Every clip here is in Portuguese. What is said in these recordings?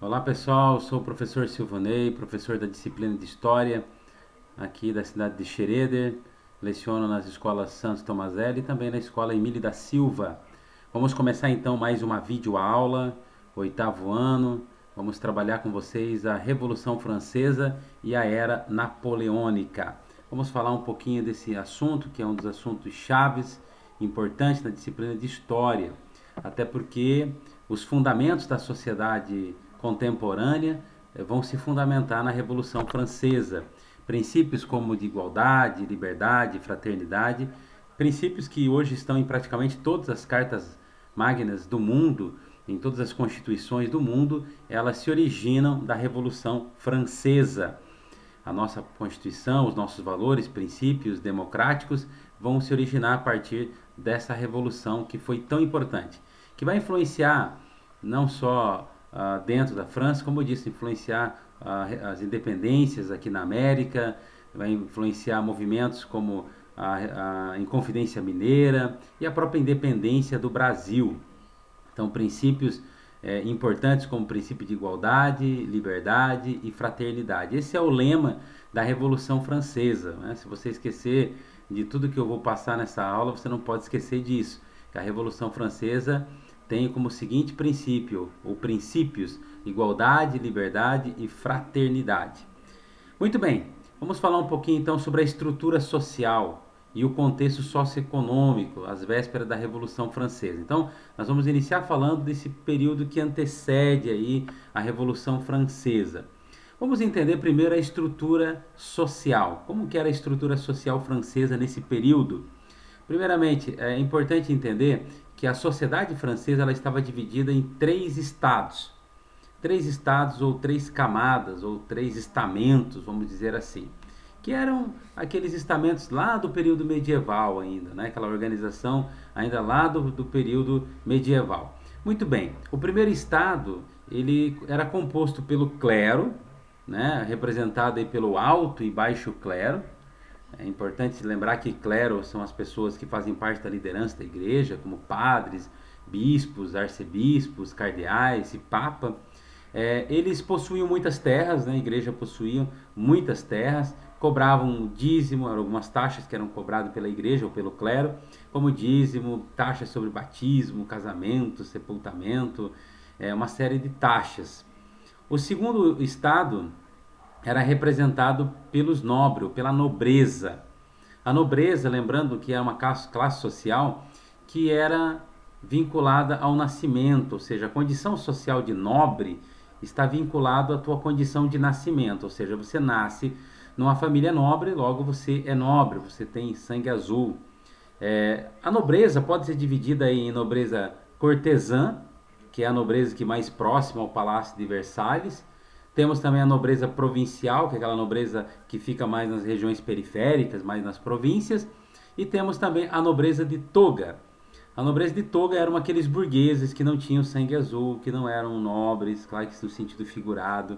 Olá pessoal, sou o professor Silvanei, professor da disciplina de História aqui da cidade de Xereder. Leciono nas escolas Santos Tomazelli e também na escola Emílio da Silva. Vamos começar então mais uma videoaula, oitavo ano. Vamos trabalhar com vocês a Revolução Francesa e a Era Napoleônica. Vamos falar um pouquinho desse assunto, que é um dos assuntos chaves, importantes na disciplina de História. Até porque os fundamentos da sociedade contemporânea vão se fundamentar na Revolução Francesa. Princípios como de igualdade, liberdade, fraternidade, princípios que hoje estão em praticamente todas as cartas magnas do mundo, em todas as constituições do mundo, elas se originam da Revolução Francesa. A nossa Constituição, os nossos valores, princípios democráticos vão se originar a partir dessa revolução que foi tão importante, que vai influenciar não só dentro da França, como eu disse, influenciar as independências aqui na América, vai influenciar movimentos como a Inconfidência Mineira e a própria independência do Brasil. Então, princípios importantes como o princípio de igualdade, liberdade e fraternidade. Esse é o lema da Revolução Francesa, né? Se você esquecer de tudo que eu vou passar nessa aula, você não pode esquecer disso, que a Revolução Francesa tem como seguinte princípio, ou princípios, igualdade, liberdade e fraternidade. Muito bem, vamos falar um pouquinho então sobre a estrutura social e o contexto socioeconômico às vésperas da Revolução Francesa. Então, nós vamos iniciar falando desse período que antecede aí a Revolução Francesa. Vamos entender primeiro a estrutura social. Como que era a estrutura social francesa nesse período? Primeiramente, é importante entender que a sociedade francesa ela estava dividida em três estados ou três camadas ou três estamentos, vamos dizer assim, que eram aqueles estamentos lá do período medieval ainda, né? Aquela organização ainda lá do período medieval. Muito bem, o primeiro estado ele era composto pelo clero, né? Representado aí pelo alto e baixo clero. É importante lembrar que clero são as pessoas que fazem parte da liderança da igreja, como padres, bispos, arcebispos, cardeais e papa. Eles possuíam muitas terras, né? A igreja possuía muitas terras, cobravam dízimo, eram algumas taxas que eram cobradas pela igreja ou pelo clero, como dízimo, taxas sobre batismo, casamento, sepultamento, uma série de taxas. O segundo estado era representado pelos nobres, pela nobreza. A nobreza, lembrando que é uma classe social que era vinculada ao nascimento, ou seja, a condição social de nobre está vinculado à tua condição de nascimento, ou seja, você nasce numa família nobre, logo você é nobre, você tem sangue azul. A nobreza pode ser dividida em nobreza cortesã, que é a nobreza que mais próxima ao Palácio de Versalhes. Temos também a nobreza provincial, que é aquela nobreza que fica mais nas regiões periféricas, mais nas províncias. E temos também a nobreza de toga. A nobreza de toga eram aqueles burgueses que não tinham sangue azul, que não eram nobres, claro que no sentido figurado,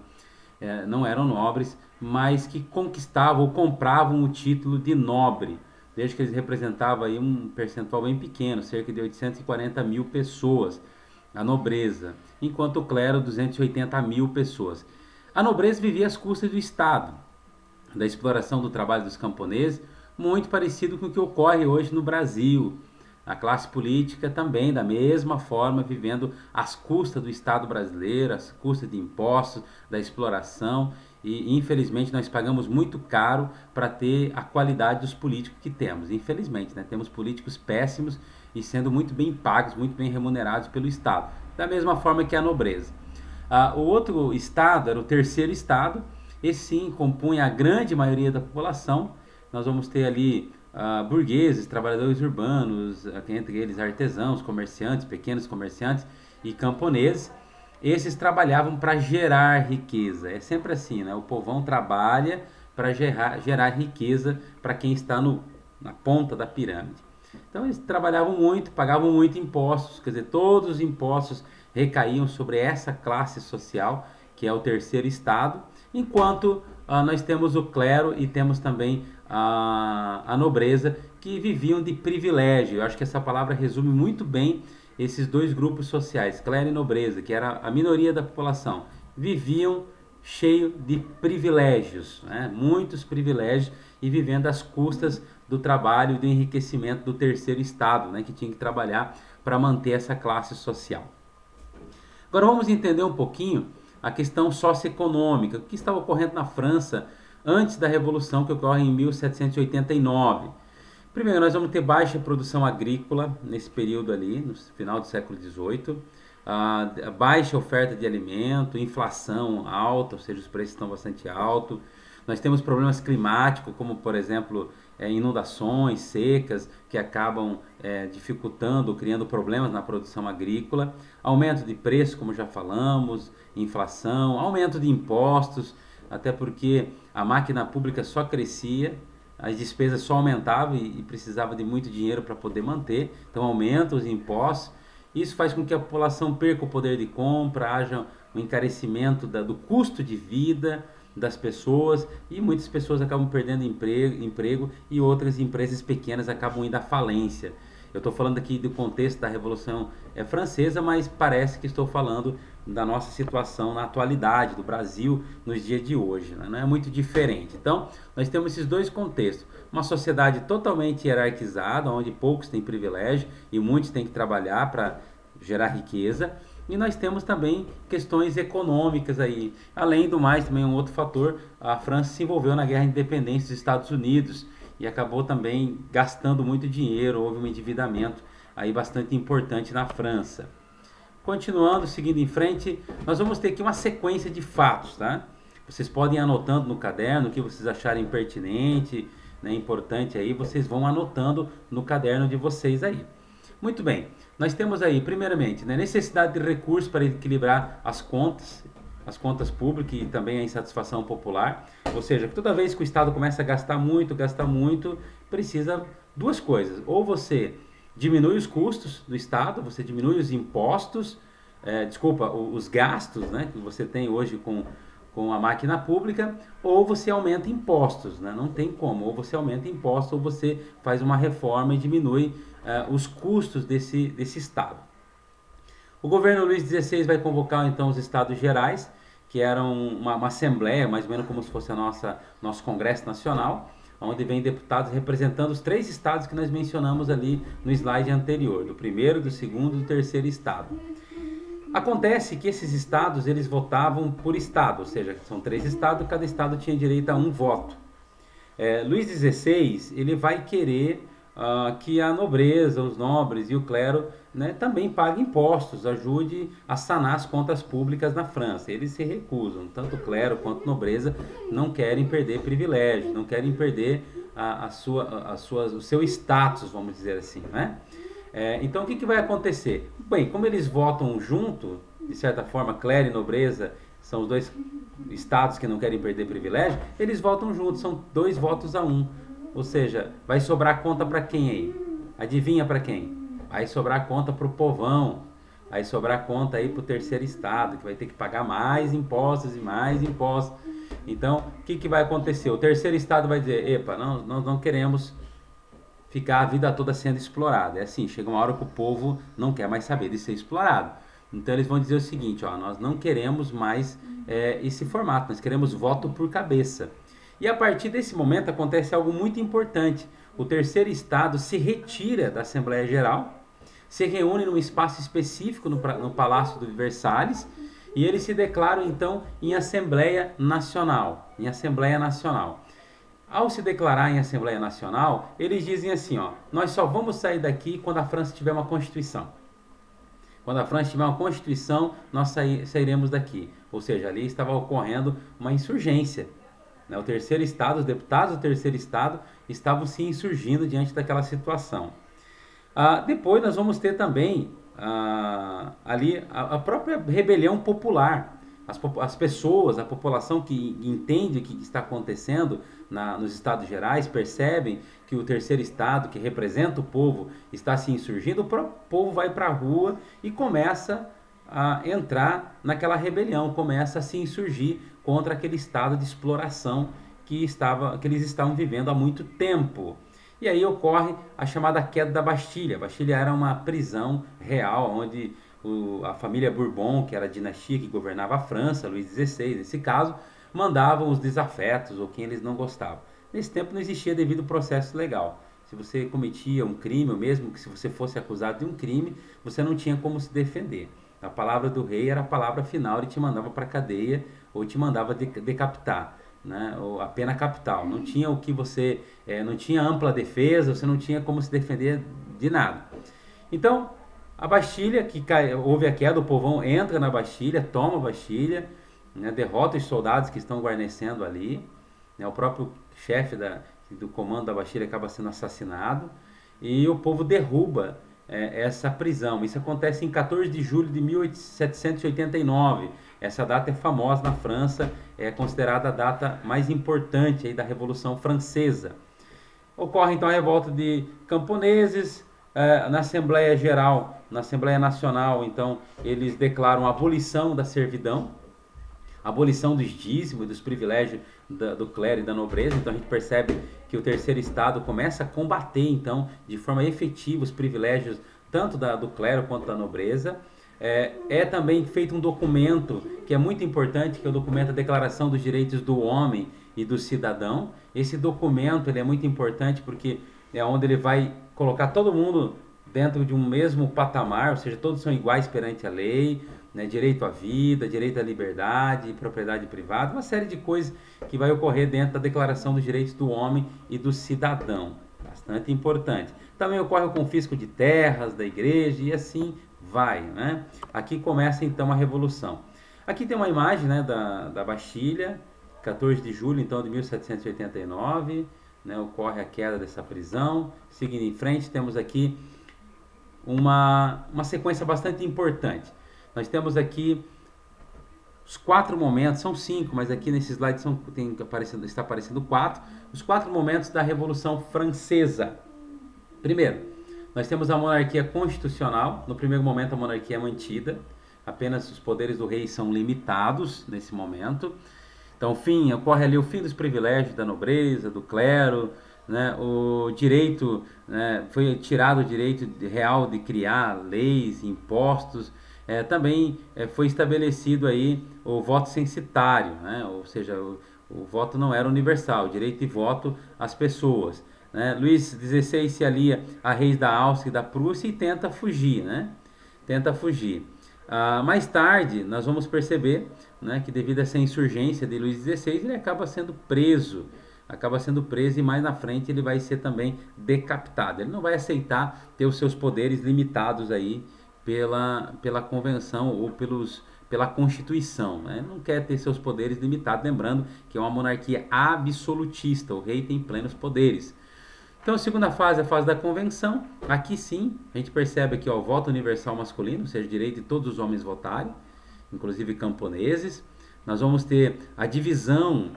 não eram nobres, mas que conquistavam ou compravam o título de nobre, desde que eles representavam aí um percentual bem pequeno, cerca de 840 mil pessoas, a nobreza, enquanto o clero 280 mil pessoas. A nobreza vivia às custas do Estado, da exploração do trabalho dos camponeses, muito parecido com o que ocorre hoje no Brasil. A classe política também, da mesma forma, vivendo às custas do Estado brasileiro, às custas de impostos, da exploração. E infelizmente nós pagamos muito caro para ter a qualidade dos políticos que temos. Infelizmente, né? Temos políticos péssimos e sendo muito bem pagos, muito bem remunerados pelo Estado. Da mesma forma que a nobreza. O outro estado era o terceiro estado, esse sim compunha a grande maioria da população. Nós vamos ter ali burgueses, trabalhadores urbanos, entre eles artesãos, comerciantes, pequenos comerciantes e camponeses. Esses trabalhavam para gerar riqueza. É sempre assim, né? O povão trabalha para gerar riqueza para quem está na ponta da pirâmide. Então eles trabalhavam muito, pagavam muito impostos, quer dizer, todos os impostos recaíam sobre essa classe social, que é o terceiro estado, enquanto nós temos o clero e temos também a nobreza, que viviam de privilégio. Eu acho que essa palavra resume muito bem esses dois grupos sociais, clero e nobreza, que era a minoria da população, viviam cheio de privilégios, né? Muitos privilégios, e vivendo às custas do trabalho e do enriquecimento do terceiro estado, né? Que tinha que trabalhar para manter essa classe social. Agora vamos entender um pouquinho a questão socioeconômica, o que estava ocorrendo na França antes da Revolução, que ocorre em 1789. Primeiro, nós vamos ter baixa produção agrícola nesse período ali, no final do século XVIII, a baixa oferta de alimento, inflação alta, ou seja, os preços estão bastante altos. Nós temos problemas climáticos, como por exemplo inundações, secas, que acabam dificultando, criando problemas na produção agrícola. Aumento de preço, como já falamos, inflação, aumento de impostos, até porque a máquina pública só crescia, as despesas só aumentavam e precisava de muito dinheiro para poder manter, então aumentam os impostos. Isso faz com que a população perca o poder de compra, haja um encarecimento do custo de vida das pessoas, e muitas pessoas acabam perdendo emprego e outras empresas pequenas acabam indo à falência. Eu estou falando aqui do contexto da Revolução Francesa, mas parece que estou falando da nossa situação na atualidade, do Brasil nos dias de hoje, né? Não é muito diferente. Então, nós temos esses dois contextos. Uma sociedade totalmente hierarquizada, onde poucos têm privilégio e muitos têm que trabalhar para gerar riqueza. E nós temos também questões econômicas aí. Além do mais, também um outro fator, a França se envolveu na guerra de independência dos Estados Unidos e acabou também gastando muito dinheiro, houve um endividamento aí bastante importante na França. Continuando, seguindo em frente, nós vamos ter aqui uma sequência de fatos, tá? Vocês podem ir anotando no caderno o que vocês acharem pertinente, né, importante aí, vocês vão anotando no caderno de vocês aí. Muito bem, nós temos aí, primeiramente, né, necessidade de recursos para equilibrar as contas públicas e também a insatisfação popular. Ou seja, toda vez que o Estado começa a gastar muito, precisa duas coisas. Ou você diminui os custos do Estado, você diminui os impostos, os gastos, né, que você tem hoje com a máquina pública, ou você aumenta impostos, né? Não tem como, ou você aumenta impostos ou você faz uma reforma e diminui os custos desse Estado. O governo Luís XVI vai convocar então os Estados Gerais, que eram uma assembleia, mais ou menos como se fosse nosso Congresso Nacional, onde vem deputados representando os 3 estados que nós mencionamos ali no slide anterior, do primeiro, do segundo e do terceiro estado. Acontece que esses estados, eles votavam por estado, ou seja, são 3 estados, cada estado tinha direito a um voto. Luís XVI, ele vai querer que a nobreza, os nobres e o clero, né, também paguem impostos, ajude a sanar as contas públicas na França. Eles se recusam, tanto o clero quanto a nobreza não querem perder privilégios, não querem perder o seu status, vamos dizer assim, né? Então o que vai acontecer? Bem, como eles votam junto, de certa forma, clero e nobreza são os 2 estados que não querem perder privilégio, eles votam juntos, são 2 votos a 1. Ou seja, vai sobrar conta para quem aí? Adivinha para quem? Vai sobrar conta para o povão, vai sobrar conta aí para o terceiro estado, que vai ter que pagar mais impostos e mais impostos. Então, o que vai acontecer? O terceiro estado vai dizer, epa, nós não queremos ficar a vida toda sendo explorado. É assim, chega uma hora que o povo não quer mais saber de ser explorado. Então eles vão dizer o seguinte, nós não queremos mais esse formato, nós queremos voto por cabeça. E a partir desse momento acontece algo muito importante. O terceiro estado se retira da Assembleia Geral, se reúne num espaço específico no Palácio de Versalhes, e eles se declaram então em Assembleia Nacional. Ao se declarar em Assembleia Nacional, eles dizem assim, nós só vamos sair daqui quando a França tiver uma Constituição. Quando a França tiver uma Constituição, nós sairemos daqui. Ou seja, ali estava ocorrendo uma insurgência. O terceiro estado, os deputados do terceiro estado estavam se insurgindo diante daquela situação. Depois nós vamos ter também ali a própria rebelião popular. As pessoas, a população que entende o que está acontecendo nos Estados Gerais, percebem que o terceiro estado, que representa o povo, está se insurgindo, o próprio povo vai para a rua e começa a entrar naquela rebelião, começa a se insurgir contra aquele estado de exploração que eles estavam vivendo há muito tempo. E aí ocorre a chamada queda da Bastilha. A Bastilha era uma prisão real, onde a família Bourbon, que era a dinastia que governava a França, Luís XVI, nesse caso, mandavam os desafetos ou quem eles não gostavam. Nesse tempo não existia devido processo legal. Se você cometia um crime, ou mesmo que se você fosse acusado de um crime, você não tinha como se defender. A palavra do rei era a palavra final, ele te mandava para a cadeia ou te mandava decapitar, né? Ou a pena capital. Não tinha o que você, não tinha ampla defesa, você não tinha como se defender de nada. Então, a Bastilha, houve a queda, o povão entra na Bastilha, toma a Bastilha, né? Derrota os soldados que estão guarnecendo ali, né? O próprio chefe do comando da Bastilha acaba sendo assassinado e o povo derruba essa prisão. Isso acontece em 14 de julho de 1789. Essa data é famosa na França, é considerada a data mais importante aí da Revolução Francesa. Ocorre então a revolta de camponeses na Assembleia Geral, na Assembleia Nacional. Então eles declaram a abolição da servidão, a abolição dos dízimos, dos privilégios do clero e da nobreza. Então a gente percebe que o terceiro estado começa a combater então de forma efetiva os privilégios tanto do clero quanto da nobreza. É também feito um documento que é muito importante, que é o documento da Declaração dos Direitos do Homem e do Cidadão. Esse documento ele é muito importante porque é onde ele vai colocar todo mundo dentro de um mesmo patamar, ou seja, todos são iguais perante a lei, né? Direito à vida, direito à liberdade, propriedade privada, uma série de coisas que vai ocorrer dentro da Declaração dos Direitos do Homem e do Cidadão. Bastante importante. Também ocorre o confisco de terras da igreja e assim vai, né? Aqui começa então a Revolução. Aqui tem uma imagem, né, da Bastilha, 14 de julho então de 1789, né, ocorre a queda dessa prisão. Seguindo em frente, temos aqui uma sequência bastante importante. Nós temos aqui os 4 momentos, são 5, mas aqui nesse slide está aparecendo 4, os 4 momentos da Revolução Francesa. Primeiro, nós temos a monarquia constitucional. No primeiro momento a monarquia é mantida, apenas os poderes do rei são limitados nesse momento. Então ocorre ali o fim dos privilégios da nobreza, do clero, né? O direito, né? Foi tirado o direito real de criar leis, impostos. Também foi estabelecido aí o voto censitário, né? Ou seja, o voto não era universal, o direito de voto às pessoas, né? Luís XVI se alia a reis da Áustria e da Prússia e tenta fugir, né? Tenta fugir. Mais tarde, nós vamos perceber, né, que devido a essa insurgência de Luís XVI, ele acaba sendo preso e mais na frente ele vai ser também decapitado. Ele não vai aceitar ter os seus poderes limitados aí pela convenção ou pela Constituição, né? Ele não quer ter seus poderes limitados, lembrando que é uma monarquia absolutista, o rei tem plenos poderes. Então a segunda fase é a fase da convenção. Aqui sim, a gente percebe aqui o voto universal masculino, ou seja, direito de todos os homens votarem, inclusive camponeses. Nós vamos ter a divisão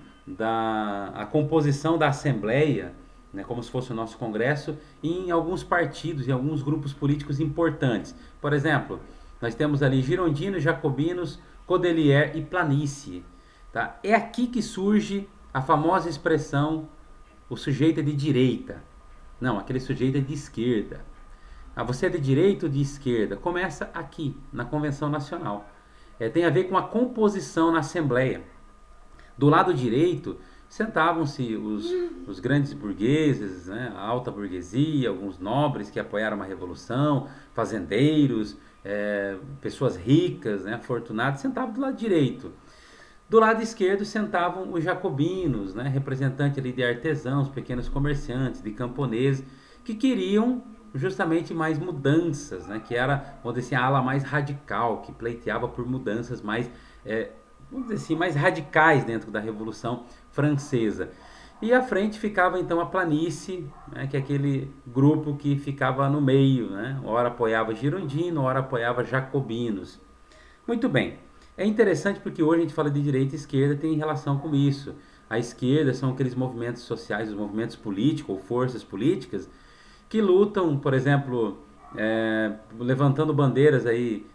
a composição da Assembleia, né, como se fosse o nosso Congresso, em alguns partidos, em alguns grupos políticos importantes. Por exemplo, nós temos ali girondinos, jacobinos, Cordelier e planície. Tá? É aqui que surge a famosa expressão, o sujeito é de direita. Não, aquele sujeito é de esquerda. Você é de direita ou de esquerda? Começa aqui, na Convenção Nacional. Tem a ver com a composição na Assembleia. Do lado direito, sentavam-se os grandes burgueses, né, a alta burguesia, alguns nobres que apoiaram uma revolução, fazendeiros, pessoas ricas, né, afortunadas, sentavam do lado direito. Do lado esquerdo sentavam os jacobinos, né, representantes ali de artesãos, pequenos comerciantes, de camponeses, que queriam justamente mais mudanças, né, que era, vamos dizer assim, a ala mais radical, que pleiteava por mudanças mais, vamos dizer assim, mais radicais dentro da Revolução Francesa. E à frente ficava então a planície, né, que é aquele grupo que ficava no meio, né, ora apoiava girondino, ora apoiava jacobinos. Muito bem. É interessante porque hoje a gente fala de direita e esquerda, tem relação com isso. A esquerda são aqueles movimentos sociais, os movimentos políticos ou forças políticas que lutam, por exemplo, levantando bandeiras aí,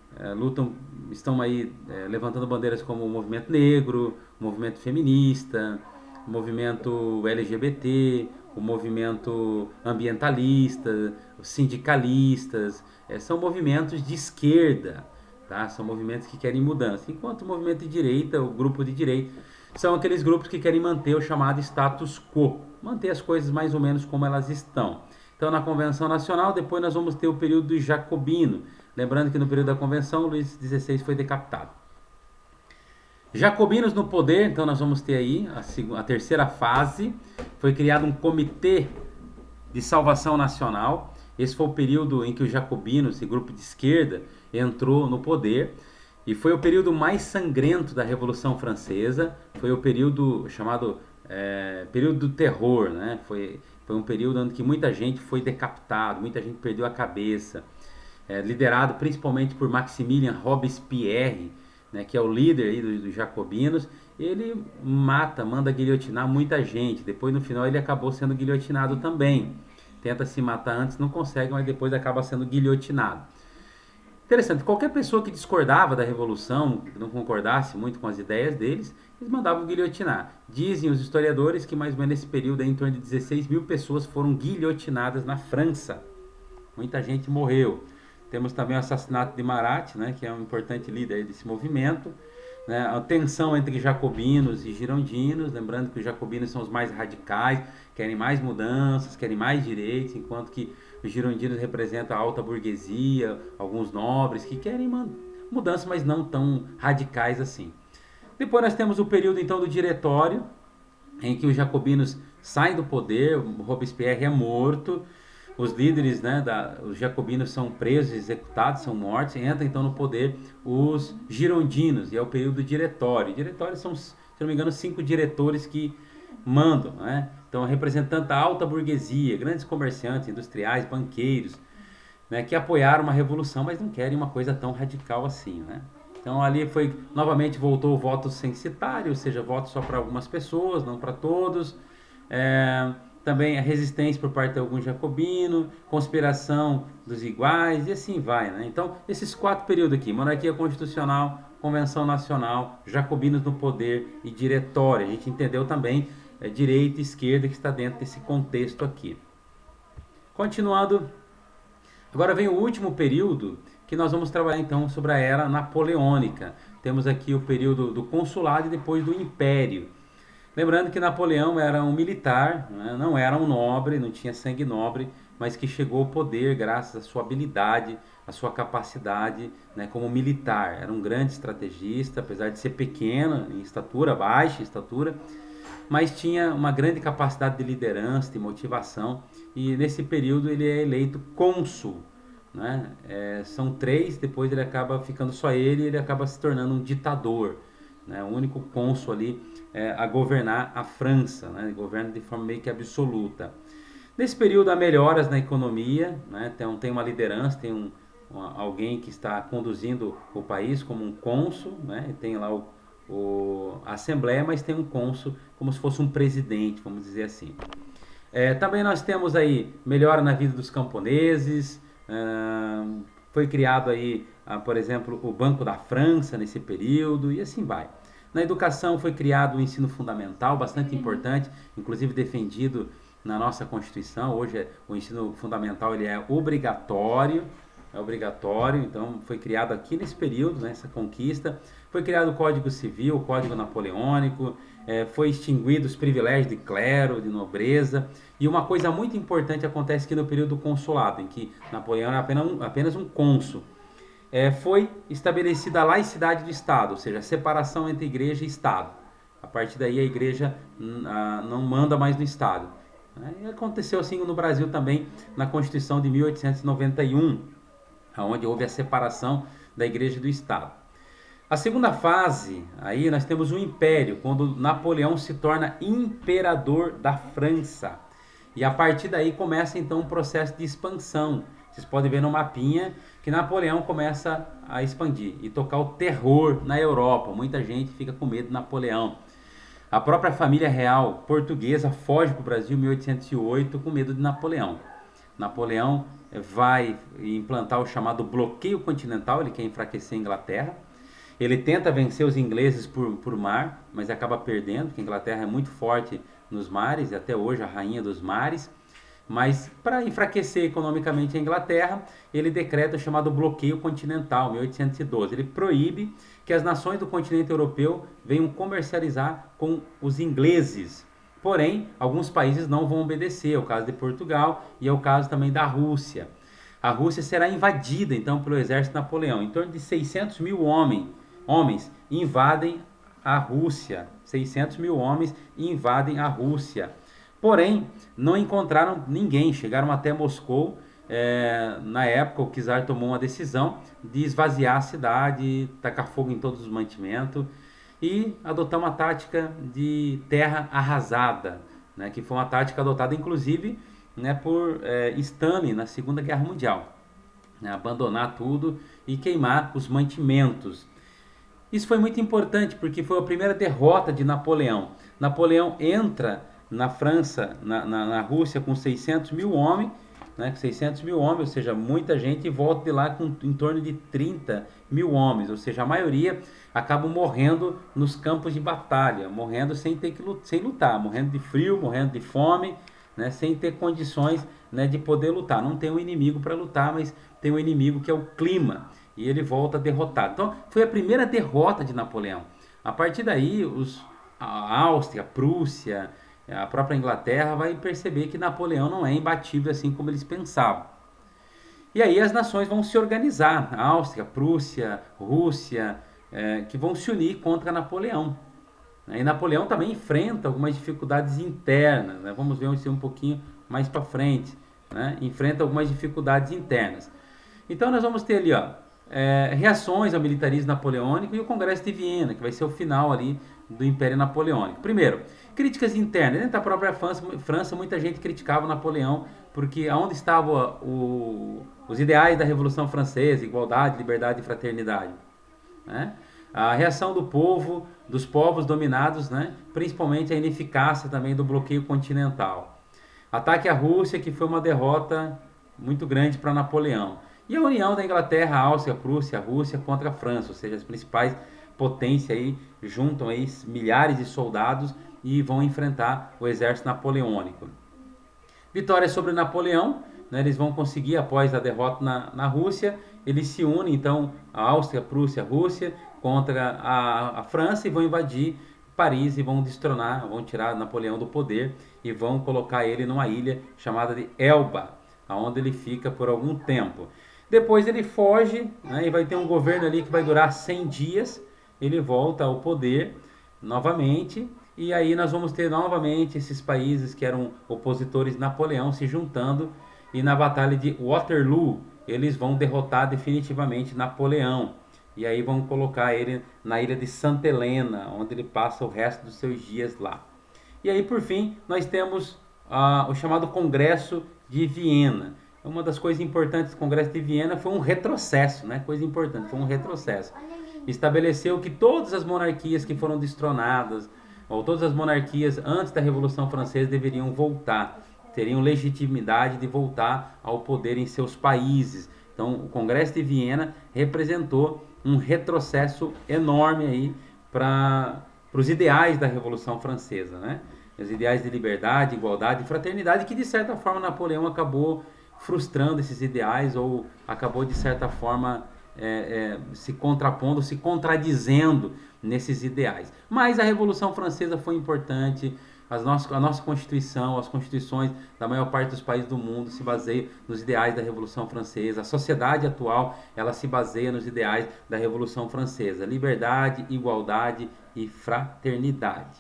estão aí levantando bandeiras como o movimento negro, o movimento feminista, o movimento LGBT, o movimento ambientalista, os sindicalistas, são movimentos de esquerda. tá? São movimentos que querem mudança. Enquanto o movimento de direita, o grupo de direita, são aqueles grupos que querem manter o chamado status quo, manter as coisas mais ou menos como elas estão. Então, na Convenção Nacional, depois nós vamos ter o período do Jacobino. Lembrando que no período da Convenção, Luís XVI foi decapitado. Jacobinos no poder, então nós vamos ter aí a terceira fase. Foi criado um comitê de salvação nacional. Esse foi o período em que os jacobinos, esse grupo de esquerda, entrou no poder. E foi o período mais sangrento da Revolução Francesa. Foi o período chamado período do terror, né? Foi um período onde que muita gente foi decapitada, muita gente perdeu a cabeça. Liderado principalmente por Maximilien Robespierre, né, que é o líder aí dos jacobinos. Ele manda guilhotinar muita gente. Depois, no final, ele acabou sendo guilhotinado também. Tenta se matar antes, não consegue, mas depois acaba sendo guilhotinado. Interessante, qualquer pessoa que discordava da Revolução, que não concordasse muito com as ideias deles, eles mandavam guilhotinar. Dizem os historiadores que mais ou menos nesse período, em torno de 16 mil pessoas foram guilhotinadas na França. Muita gente morreu. Temos também o assassinato de Marat, né, que é um importante líder desse movimento. Né, a tensão entre jacobinos e girondinos, lembrando que os jacobinos são os mais radicais, querem mais mudanças, querem mais direitos, enquanto que os girondinos representam a alta burguesia, alguns nobres que querem mudanças, mas não tão radicais assim. Depois nós temos o período então do Diretório, em que os jacobinos saem do poder, Robespierre é morto, os líderes, né, os jacobinos são presos, executados, são mortos, e entram então no poder os girondinos, e é o período do Diretório. Diretórios são, se não me engano, 5 diretores que mandam, né? Então, representando a alta burguesia, grandes comerciantes, industriais, banqueiros, né, que apoiaram uma revolução, mas não querem uma coisa tão radical assim, né? Então, ali novamente voltou o voto censitário, ou seja, voto só para algumas pessoas, não para todos. Também a resistência por parte de alguns jacobinos, conspiração dos iguais e assim vai, né? Então, esses 4 períodos aqui, monarquia constitucional, convenção nacional, jacobinos no poder e diretório. A gente entendeu também direita e esquerda que está dentro desse contexto aqui. Continuando, agora vem o último período que nós vamos trabalhar então sobre a era napoleônica. Temos aqui o período do consulado e depois do império. Lembrando que Napoleão era um militar, né? Não era um nobre, não tinha sangue nobre, mas que chegou ao poder graças à sua habilidade, à sua capacidade, né, como militar. Era um grande estrategista, apesar de ser pequeno em estatura, baixa em estatura, mas tinha uma grande capacidade de liderança, de motivação, e nesse período ele é eleito cônsul, né? São 3, depois ele acaba ficando só ele acaba se tornando um ditador, né? O único cônsul ali a governar a França, né? Governa de forma meio que absoluta. Nesse período há melhoras na economia, né? Tem uma liderança, tem alguém que está conduzindo o país como um cônsul, né? Tem lá a Assembleia, mas tem um cônsul como se fosse um presidente, vamos dizer assim. Também nós temos aí melhora na vida dos camponeses, foi criado aí, por exemplo, o Banco da França nesse período e assim vai. Na educação foi criado o ensino fundamental, bastante importante, inclusive defendido na nossa Constituição. Hoje o ensino fundamental ele é obrigatório, então foi criado aqui nesse período, nessa conquista. Foi criado o Código Civil, o Código Napoleônico, foi extinguido os privilégios de clero, de nobreza. E uma coisa muito importante acontece aqui no período do consulado, em que Napoleão era apenas um cônsul. Foi estabelecida a laicidade do Estado, ou seja, a separação entre igreja e Estado. A partir daí a igreja não manda mais no Estado. E aconteceu assim no Brasil também, na Constituição de 1891, onde houve a separação da igreja e do Estado. A segunda fase, aí nós temos o Império, quando Napoleão se torna imperador da França. E a partir daí começa então um processo de expansão. Vocês podem ver no mapinha que Napoleão começa a expandir e tocar o terror na Europa. Muita gente fica com medo de Napoleão. A própria família real portuguesa foge para o Brasil em 1808 com medo de Napoleão. Napoleão vai implantar o chamado bloqueio continental, ele quer enfraquecer a Inglaterra. Ele tenta vencer os ingleses por mar, mas acaba perdendo, porque a Inglaterra é muito forte nos mares, e até hoje a rainha dos mares. Mas para enfraquecer economicamente a Inglaterra, ele decreta o chamado bloqueio continental, 1812. Ele proíbe que as nações do continente europeu venham comercializar com os ingleses. Porém, alguns países não vão obedecer, é o caso de Portugal e é o caso também da Rússia. A Rússia será invadida então pelo exército de Napoleão. Em torno de 600 mil homens invadem a Rússia. 600 mil homens invadem a Rússia. Porém, não encontraram ninguém. Chegaram até Moscou. Na época, o czar tomou uma decisão de esvaziar a cidade, tacar fogo em todos os mantimentos e adotar uma tática de terra arrasada, né, que foi uma tática adotada inclusive, né, por Stalin na Segunda Guerra Mundial, né, abandonar tudo e queimar os mantimentos. Isso foi muito importante porque foi a primeira derrota de Napoleão. Napoleão entra na França, na Rússia com 600 mil homens, né, 600 mil homens, ou seja, muita gente, e volta de lá com em torno de 30 mil homens, ou seja, a maioria acabam morrendo nos campos de batalha, morrendo sem lutar, morrendo de frio, morrendo de fome, né, sem ter condições, né, de poder lutar. Não tem um inimigo para lutar, mas tem um inimigo que é o clima, e ele volta derrotado. Então, foi a primeira derrota de Napoleão. A partir daí, a Áustria, a Prússia, a própria Inglaterra vai perceber que Napoleão não é imbatível assim como eles pensavam. E aí as nações vão se organizar, a Áustria, Prússia, Rússia, que vão se unir contra Napoleão. E Napoleão também enfrenta algumas dificuldades internas, né? Vamos ver isso um pouquinho mais para frente, né? Enfrenta algumas dificuldades internas. Então nós vamos ter ali, reações ao militarismo napoleônico e o Congresso de Viena, que vai ser o final ali do Império Napoleônico. Primeiro, críticas internas. Dentro da própria França, muita gente criticava Napoleão porque aonde estavam os ideais da Revolução Francesa, igualdade, liberdade e fraternidade, né? A reação do povo, dos povos dominados, né? Principalmente a ineficácia também do bloqueio continental. Ataque à Rússia, que foi uma derrota muito grande para Napoleão. E a união da Inglaterra, Áustria, Prússia, Rússia contra a França, ou seja, as principais potências aí juntam aí milhares de soldados e vão enfrentar o exército napoleônico. Vitória sobre Napoleão, né, eles vão conseguir após a derrota na Rússia, eles se unem então a Áustria, Prússia, Rússia contra a França e vão invadir Paris e vão destronar, vão tirar Napoleão do poder e vão colocar ele numa ilha chamada de Elba, onde ele fica por algum tempo. Depois ele foge, né, e vai ter um governo ali que vai durar 100 dias, ele volta ao poder novamente, e aí nós vamos ter novamente esses países que eram opositores de Napoleão se juntando, e na Batalha de Waterloo eles vão derrotar definitivamente Napoleão, e aí vão colocar ele na ilha de Santa Helena, onde ele passa o resto dos seus dias lá. E aí por fim nós temos o chamado Congresso de Viena. Uma das coisas importantes do Congresso de Viena foi um retrocesso, né? Coisa importante, foi um retrocesso. Estabeleceu que todas as monarquias que foram destronadas, ou todas as monarquias antes da Revolução Francesa deveriam voltar, teriam legitimidade de voltar ao poder em seus países. Então, o Congresso de Viena representou um retrocesso enorme aí para os ideais da Revolução Francesa, né? Os ideais de liberdade, igualdade e fraternidade, que de certa forma Napoleão acabou frustrando esses ideais ou acabou de certa forma se contrapondo, se contradizendo nesses ideais. Mas a Revolução Francesa foi importante, a nossa Constituição, as constituições da maior parte dos países do mundo se baseiam nos ideais da Revolução Francesa. A sociedade atual, ela se baseia nos ideais da Revolução Francesa: liberdade, igualdade e fraternidade.